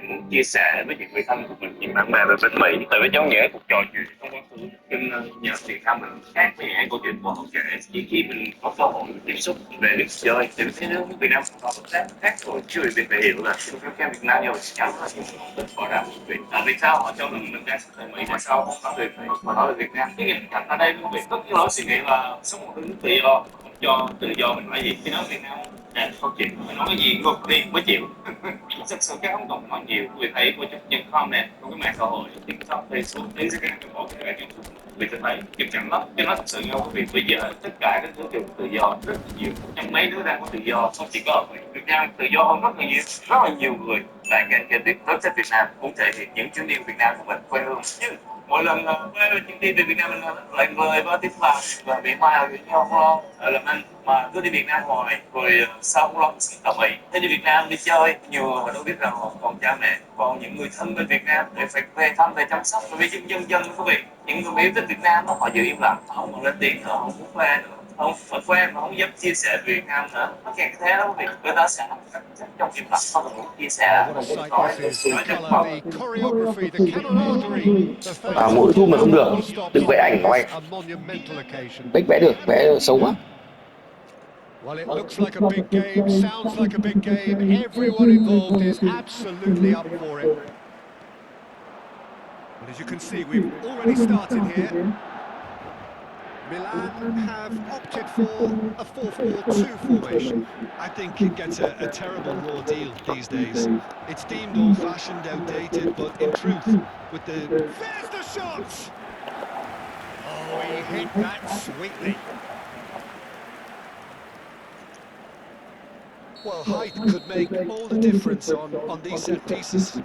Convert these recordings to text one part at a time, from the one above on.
Muốn chia sẻ với những người thân của mình, những bạn bè về bên Mỹ từ cái dấu nghĩa cuộc trò chuyện trong quá khứ, nhưng nhờ Việt Nam mình khác với những câu chuyện của họ kể. Chỉ khi mình có cơ hội tiếp xúc về việc chơi thì mình thấy nước Việt Nam họ khác rồi, chứ mình phải hiểu là các Việt Nam nhiều chắc chắn là những họ làm việc vì sao họ cho mình ra ở Mỹ, tại sao không nói về Mỹ mà nói về Việt Nam. Cái hình ảnh ở đây nó bị rất nhiều suy nghĩ là sống một nước tự do, không cho tự do mình nói gì khi nói Việt Nam câu chuyện mình nói cái gì ngược đi mới chịu. Thực sự cái không còn nói nhiều, vì thấy của những comment của cái mạng xã hội TikTok, Facebook, Instagram, có cái YouTube, vì tôi thấy chắc chắn lắm cho nó thật sự nhau. Vì bây giờ tất cả các thứ đều tự do rất nhiều, trong mấy đứa đang có tự do, không chỉ có ở Việt Nam tự do hơn rất là nhiều người tại cái biết rất thích Việt Nam cũng thể hiện những chuyến đi Việt Nam của mình quê hương chứ. Mỗi lần chuyến đi về Việt Nam mình lại người với tiếp và bị hoa với nhau làm ăn mà cứ đi Việt Nam hoài rồi sau không lâu sẽ ở Mỹ. Thế đi Việt Nam đi chơi nhiều người họ đâu biết rằng họ còn cha mẹ, còn những người thân bên Việt Nam để phải về thăm về chăm sóc. Bởi vì dân quý vị, những người yêu thích Việt Nam họ giữ im lặng, họ không còn lên tiếng nữa, không muốn khoe nữa, không phải khoe mà không dám chia sẻ về Việt Nam nữa. Nó kẹt thế đó quý vị, người ta sẽ trong im lặng, không muốn chia sẻ, What a không muốn sight nói this is. The trên colour, mặt. the choreography, the camaraderie. The À, fans mỗi will zoom do là không nothing được, to stop đừng vẽ something ảnh của this anh. a monumental occasion. Bách vẽ được, vẽ xấu quá. Well, it looks like a big game, sounds like a big game. Everyone involved is absolutely up for it. And as you can see, we've already started here. Milan have opted for a 4-4-2 formation. I think it gets a terrible raw deal these days. It's deemed old-fashioned, outdated, but in truth, with the... There's the shot! Oh, he hit that sweetly. Well, height could make all the difference on these set pieces.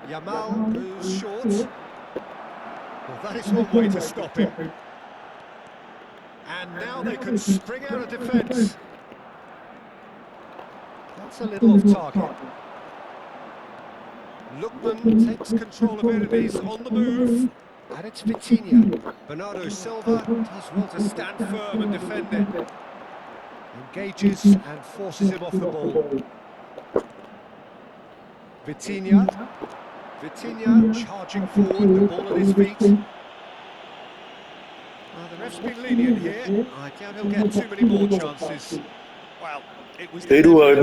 Yamal goes short. Well, that is one way to stop him. And now they can spring out of defence. That's a little off target. Lookman takes control of it and he's on the move. And it's Vitinha. Bernardo Silva does well to stand firm and defend it. Engages and forces him off the ball. Vitinha charging forward, the ball at his feet. Well, the ref's been lenient here. I doubt he'll get too many more chances. Well, it was Thế đùa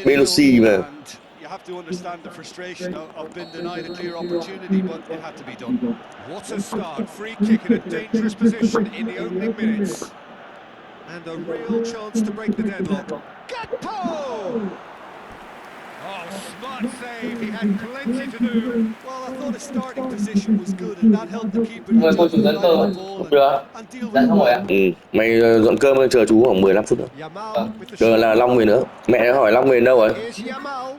Messi mà. and you have to understand the frustration of being denied a clear opportunity, but it had to be done. What a start, free kick in a dangerous position in the opening minutes. And a real chance to break the deadlock. Gakpo! Oh, smart save, he had plenty to do. Well, I thought his starting position was good, and that helped the keeper Người to cô chủ dẫn find cơm the ball Được. and deal with Dạ it xong rồi ạ. well. Mày dọn cơm chờ chú khoảng 15 phút nữa. Yamal with the Chờ shot. là Long về nữa. Mẹ hỏi Long về đâu rồi? Here's Yamal.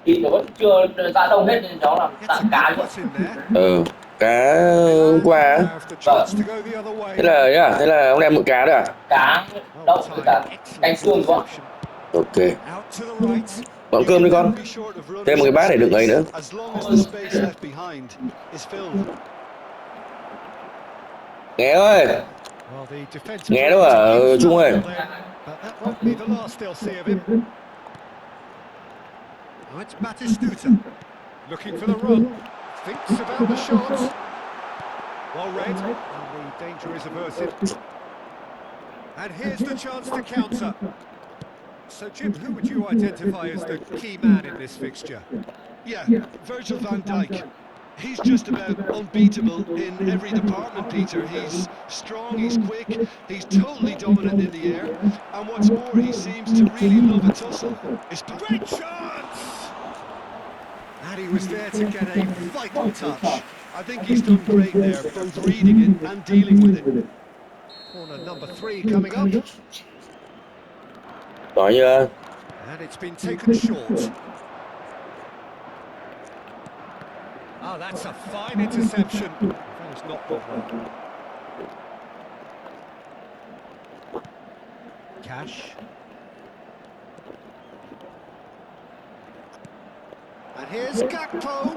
Thịt nó vẫn chưa ra đâu hết nên cháu làm Gets a tạm cá good luôn. pass in there. Cá hôm qua á. Have the chance to go the other way. Thế là ông đem một cá đấy à? Cá đậu với cả canh xương đúng không? Ok. Out to the right. Dọn cơm đi con. Be short of runners Thêm một cái bát để đựng ấy nữa. as long as the space left behind is filled. Nghe ơi. Well, the defense Nghe đâu ở Trung ơi. but that won't be the last they'll see of him. Oh, it's Batistuta. Looking for the run. Thinks about the shot. Well read. And the danger is averted. And here's the chance to counter. So, Jim, who would you identify as the key man in this fixture? Yeah, Virgil van Dijk. He's just about unbeatable in every department, Peter. He's strong, he's quick, he's totally dominant in the air, and what's more, he seems to really love a tussle. Great chance! And he was there to get a vital touch. I think he's done great there, both reading it and dealing with it. Corner number 3 coming up. Đó chưa? And it's been taken short. Oh, that's a fine interception. That has not gone well. Cash. And here's Gakpo.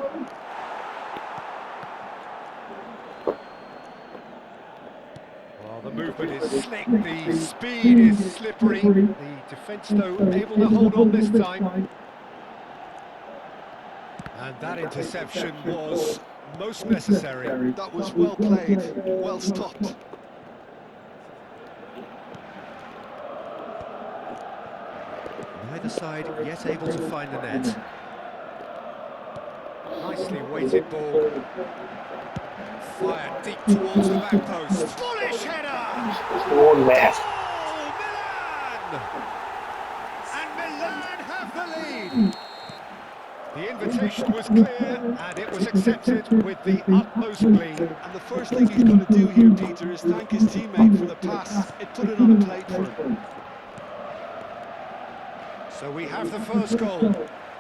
Well, the movement is slick, the speed is slippery. The defence, though, able to hold on this time. And that interception was most necessary. That was well played, well stopped. Neither side yet able to find the net. Nicely weighted ball. Fired deep towards the back post. Bullish header! Ôi mẹ. Oh, Milan! And Milan have the lead. The invitation was clear and it was accepted with the utmost glee. And the first thing he's going to do here, Peter, is thank his teammate for the pass. It put it on a plate for him. So we have the first goal.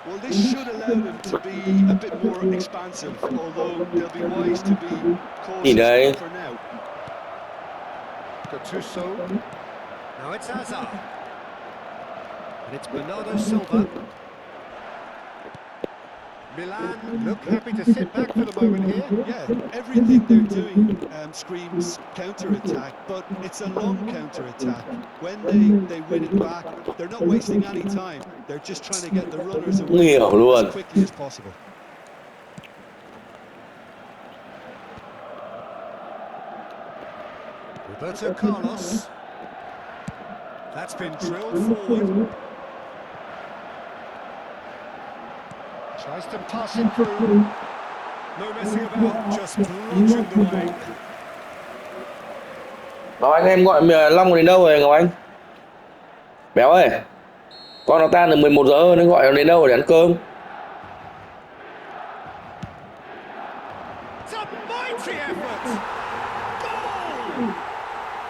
Well, this should allow them to be a bit more expansive, although they'll be wise to be Nhìn đây. cautious for now. Gattuso. Now it's Hazard. And it's Bernardo Silva. Milan look happy to sit back for the moment here. Yeah, everything they're doing screams counter-attack, but it's a long counter-attack. When they win it back, they're not wasting any time. They're just trying to get the runners Nguy away hiểm luôn. as quickly as possible. Roberto Carlos. That's been drilled forward. Tries to pass it through. No messing about, just bludgeoned away. Ngọc Anh, em gọi Long đến đâu rồi Ngọc Anh? Béo ơi, con nó tan được 11 giờ hơn, nó gọi nó đến đâu để ăn cơm? It's a mighty effort. Goal!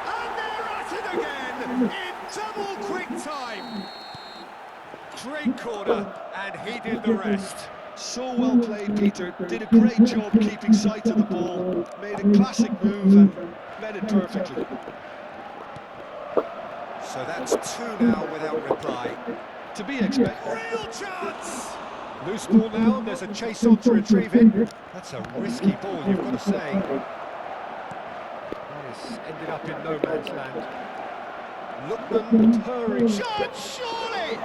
And they're at it again in double quick time. Great corner, and he did the rest. So well played, Peter. Did a great job keeping sight of the ball. Made a classic move and met it perfectly. So that's two now without reply. To be expected. Real chance! Loose ball now, and there's a chase on to retrieve it. That's a risky ball, you've got to say. That has ended up in no man's land. Lookman purring. Shot, surely!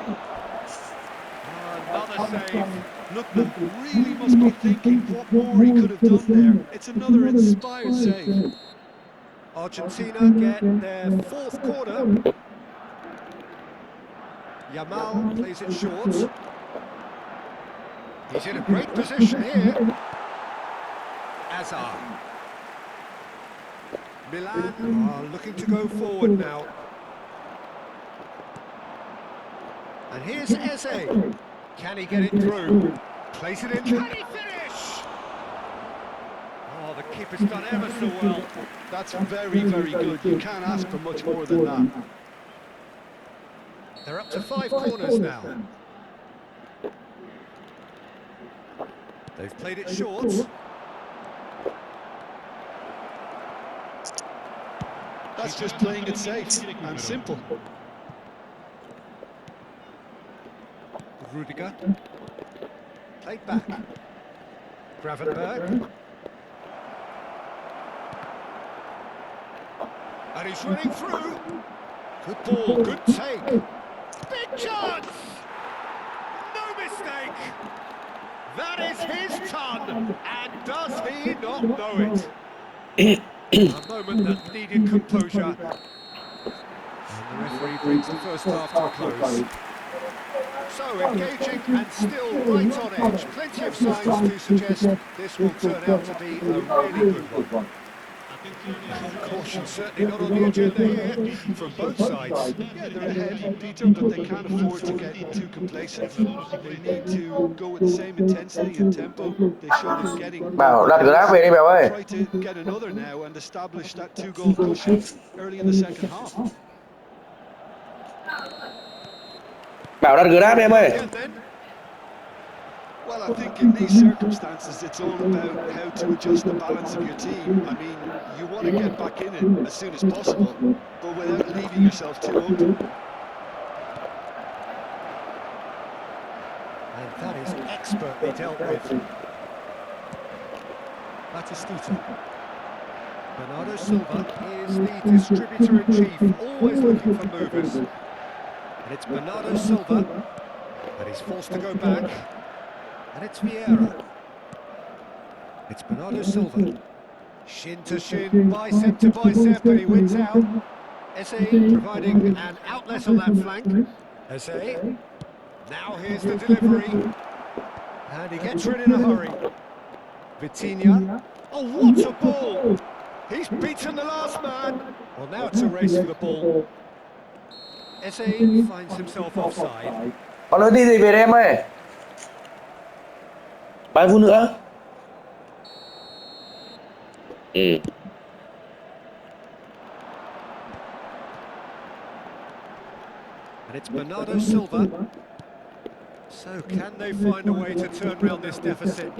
Another save. Lookman really must be thinking what more he could have done there. It's another inspired save. Argentina get their fourth corner. Yamal plays it short. He's in a great position here. Hazard. Milan are looking to go forward now. And here's Eze. Can he get it through? Place it in. Can he finish? Oh, the keeper's done ever so well. That's very, very good. You can't ask for much more than that. They're up to 5 corners now. They've played it short. That's just playing it safe and simple. Rudiger. Played back. Gravenberg. And he's running through. Good ball, good take. Big chance! No mistake! That is his ton, and does he not know it? A moment that needed composure. And the referee brings the first half to a close. So engaging and still right on edge. Plenty of signs to suggest this will turn out to be a really good one. Caution certainly not on the agenda here from both sides. Yeah, they're ahead, Peter, but they can't afford to get too complacent. They need to go with the same intensity and tempo they showed in getting. Bảo đặt Grab về đi Béo ơi. Try to get another now and establish that 2-goal cushion early in the second half. Bảo đặt Grab em ơi. Again then. Well, I think in these circumstances, it's all about how to adjust the balance of your team. I mean, you want to get back in it as soon as possible, but without leaving yourself too open. And that is expertly dealt with. Batistuta. Bernardo Silva is the distributor-in-chief, always looking for movers. And it's Bernardo Silva, and he's forced to go back. And it's Vieira. It's Bernardo Silva. Shin to shin, bicep to bicep, and he wins out. Eze providing an outlet on that flank. Eze. Now here's the delivery. And he gets rid in a hurry. Vitinha. Oh, what a ball! He's beaten the last man. Well, now it's a race for the ball. Eze finds himself offside. Còn nói gì về em ơi? 3 phút nữa. Ừ. And it's Bernardo Silva. So can they find a way to turn around this deficit?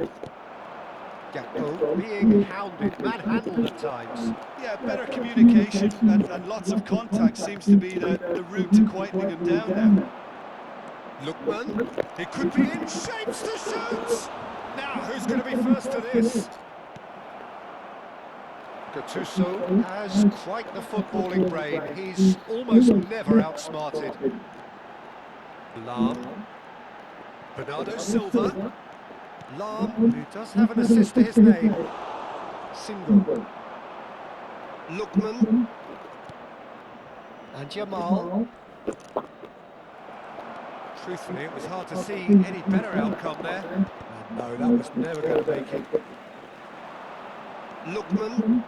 Gakpo being hounded, manhandled at times. Yeah, better communication and lots of contact seems to be the route to quietening him down now. Lookman, he could be in, shapes to shoot! Now, who's going to be first to this? Gattuso has quite the footballing brain. He's almost never outsmarted. Lam. Bernardo Silva. Lam, who does have an assist to his name. Single. Lookman. And Jamal. Truthfully, it was hard to see any better outcome there. And no, that was never going to make it. Lookman.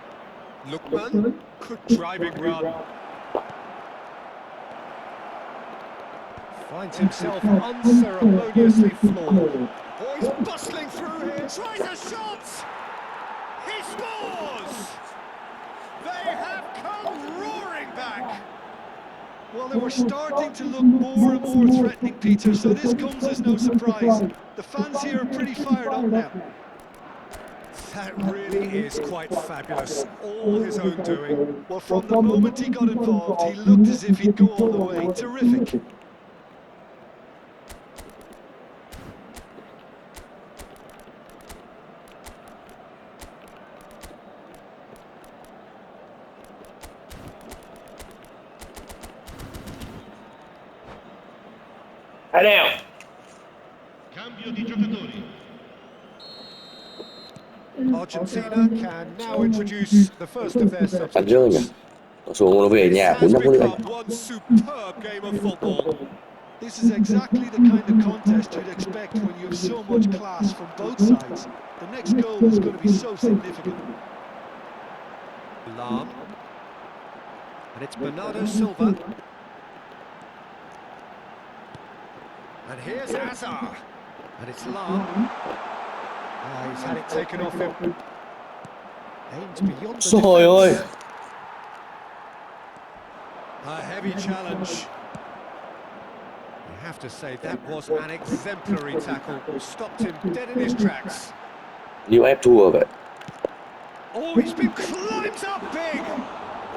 Lookman. Good driving run. Finds himself unceremoniously floored. Oh, he's bustling through here, tries a shot! He scores! They have come roaring back! Well, they were starting to look more and more threatening, Peter, so this comes as no surprise. The fans here are pretty fired up now. That really is quite fabulous, all his own doing. Well, from the moment he got involved, he looked as if he'd go all the way. Terrific. Hai đeo. Cambio di giocatori. Argentina can now introduce the first of their Ăn chưa nhỉ? substitutes. Nó xuống nó về nhà This 4 has 5 phút nữa. become one superb game of football. This is exactly the kind of contest you'd expect when you have so much class from both sides. The next goal is going to be so significant. Lam. And it's Bernardo Silva. And here's Azar. And it's Lam. He's had it taken off him. Aimed beyond the Trời ơi. defence. A heavy challenge. You have to say that was an exemplary tackle. Stopped him dead in his tracks. Như ép thua vậy. Oh, he's been climbed up big.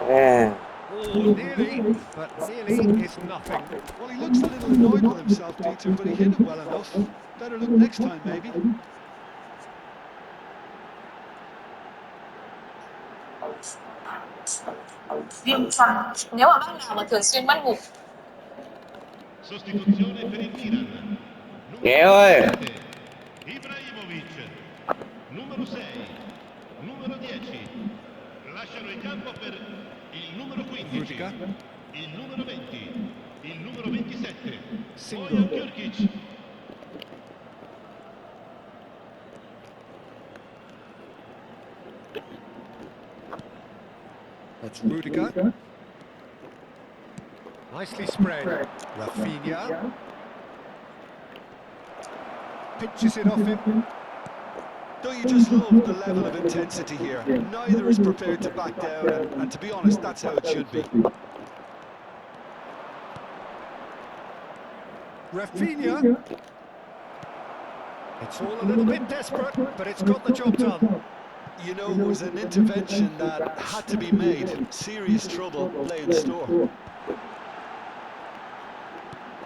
À. Oh, nearly, but nearly is nothing. Well, he looks a little annoyed with himself, Peter, but he hit it well enough. Better look next time, maybe. Viêm xoang. Nếu mà bác nào mà thường xuyên mất ngủ Sostituzione per il Milan. Nghe ơi. Ibrahimovic. Numero 6. Numero 10. Lasciano il campo per il numero 15. Rudiger. Il numero 20. Il numero 27. Single. Bojan Djurkic. That's Rudiger. Nicely spread. Rafinha. Pinches it off him. Don't you just love the level of intensity here? Neither is prepared to back down, and to be honest, that's how it should be. Rafinha. It's all a little bit desperate, but it's got the job done. You know, it was an intervention that had to be made. Serious trouble lay in store.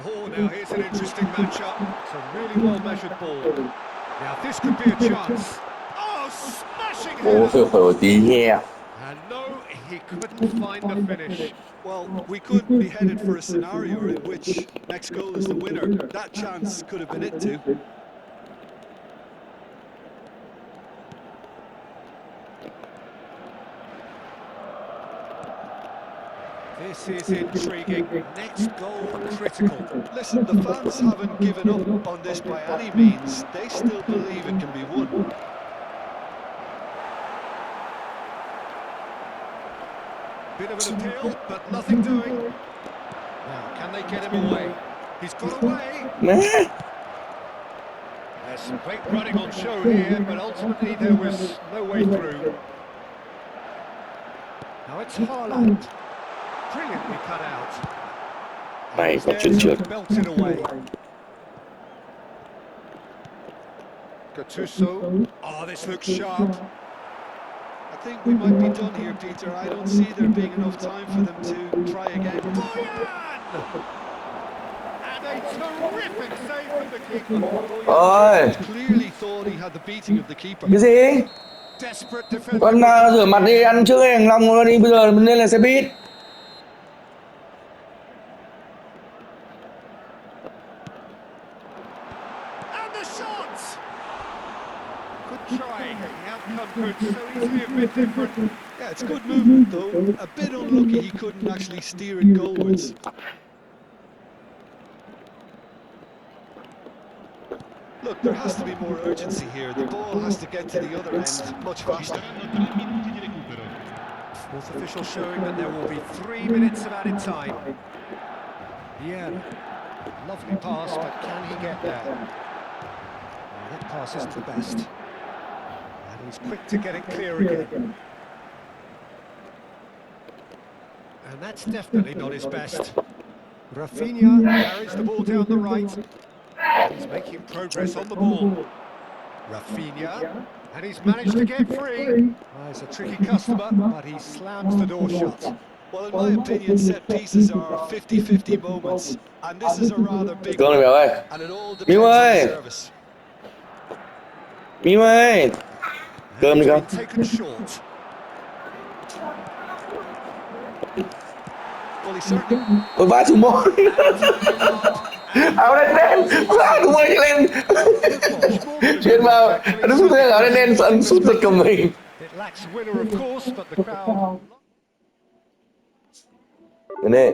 Oh, now here's an interesting matchup. It's a really well-measured ball. Now this could be a chance. Oh, smashing Bố header! phêu phều tí nha. And no, he couldn't find the finish. Well, we could be headed for a scenario in which next goal is the winner. That chance could have been it too. This is intriguing. Next goal critical. Listen, the fans haven't given up on this by any means. They still believe it can be won. Bit of an appeal, but nothing doing. Now, can they get him away? He's got away. Má. There's some quick running on show here, but ultimately there was no way through. Now it's Haaland. Brilliantly cut out. Này có There's chuyên trượt. belted away. Gattuso. Oh, this looks sharp. I think we might be done here, Peter. I don't see there being enough time for them to try again. Boyan! And a terrific save from the keeper. Ôi, Clearly thought he had the beating of the keeper. cái gì? Desperate defender. Con rửa mặt đi, ăn trước cái thằng Long nó đi, bây giờ mình lên là xe buýt. And the shot! Good try. The outcome could so easily have been different. Yeah, it's good movement though. A bit unlucky he couldn't actually steer it goalwards. Look, there has to be more urgency here. The ball has to get to the other end much faster. Fourth official showing that there will be 3 minutes of added time. Yeah, lovely pass, but can he get there? Well, that pass isn't the best. And he's quick to get it clear again. And that's definitely not his best. Rafinha carries the ball down the right. He's making progress on the ball. Rafinha, and he's managed to get free. Well, he's a tricky customer, but he slams the door shut. Well, in my opinion, set pieces are 50-50 moments. And this is a rather big Cơm này one. Béo ơi. And it all Miu depends on ơi. the service. Miu ơi. Cơm đi He's con. been taken short. Well, he certainly... Ôi vãi thủ môn. Áo đen đen. Vãi thủ môn lên. Trên vào. Đúng rồi, áo đen đen ấn sút giật của mình. It lacks winner, of course, but the crowd... Cái này.